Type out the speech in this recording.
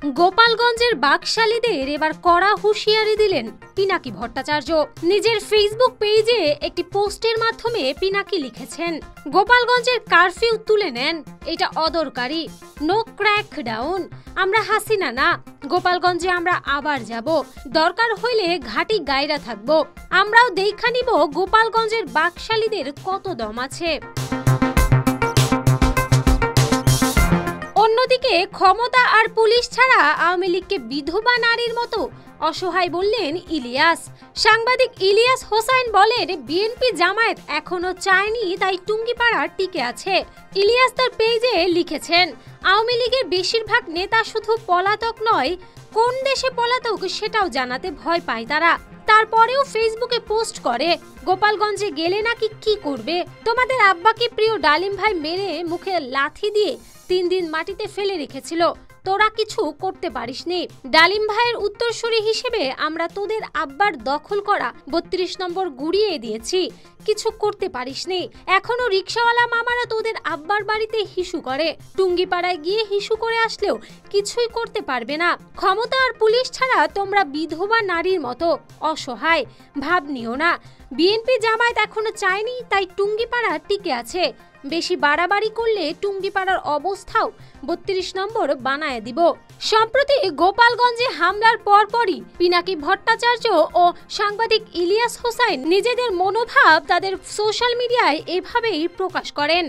গোপালগঞ্জের বাকশালীদের এবার কড়া হুঁশিয়ারি দিলেন পিনাকি ভট্টাচার্য। নিজের ফেসবুক পেজে একটি পোস্টের মাধ্যমে পিনাকি লিখেছেন, গোপালগঞ্জের কারফিউ তুলে নেন, এটা অদরকারি, নো ক্র্যাকডাউন, আমরা হাসিনা না, গোপালগঞ্জে আমরা আবার যাব, দরকার হইলে ঘাটি গায়রা থাকবো, আমরাও দেখা নিব গোপালগঞ্জের বাকশালীদের কত দম আছে। অন্যদিকে ক্ষমতা আর পুলিশ ছাড়া আওয়ামী লীগকে বিধবা নারীর মতো অসহায় বললেন ইলিয়াস। সাংবাদিক ইলিয়াস হোসাইন বলেন, বিএনপি জামায়াত এখনো চায়নি, তাই টুঙ্গিপাড়া টিকে আছে। ইলিয়াস তার পেজে লিখেছেন, আওয়ামী লীগের বেশিরভাগ নেতা শুধু পলাতক নয়, কোন দেশে পলাতক সেটাও জানাতে ভয় পায় তারা। তারপরেও ফেসবুকে পোস্ট করে, গোপালগঞ্জে গেলে নাকি কি করবে, তোমাদের আব্বাকে প্রিয় ডালিম ভাই মেরে মুখে লাথি দিয়ে 3 দিন মাটিতে ফেলে রেখেছিল, তোরা কিছু করতে পারিসনি। ডালিম ভাইয়ের উত্তরসূরি হিসেবে আমরা তোদের আব্বার দখল করা 32 নম্বর গুড়িয়ে দিয়েছি, কিছু করতে পারিসনি। এখনো রিকশাওয়ালা মামারা তোদের আব্বার বাড়িতে হিসু করে, টুঙ্গিপাড়ায় গিয়ে হিসু করে আসলেও কিছুই করতে পারবে না। ক্ষমতা আর পুলিশ ছাড়া তোমরা বিধবা নারীর মতো অসহায়, ভাব নিও না। বিএনপি জামায়াত এখনো চায়নি, তাই টুঙ্গিপাড়া টিকে আছে। বেশি বাড়াবাড়ি করলে টুঙ্গিপাড়ার অবস্থাও 32 নম্বর বানায় দিব। সম্প্রতি গোপালগঞ্জে হামলার পরপরই পিনাকি ভট্টাচার্য ও সাংবাদিক ইলিয়াস হোসাইন নিজেদের মনোভাব তাদের সোশ্যাল মিডিয়ায় এভাবেই প্রকাশ করেন।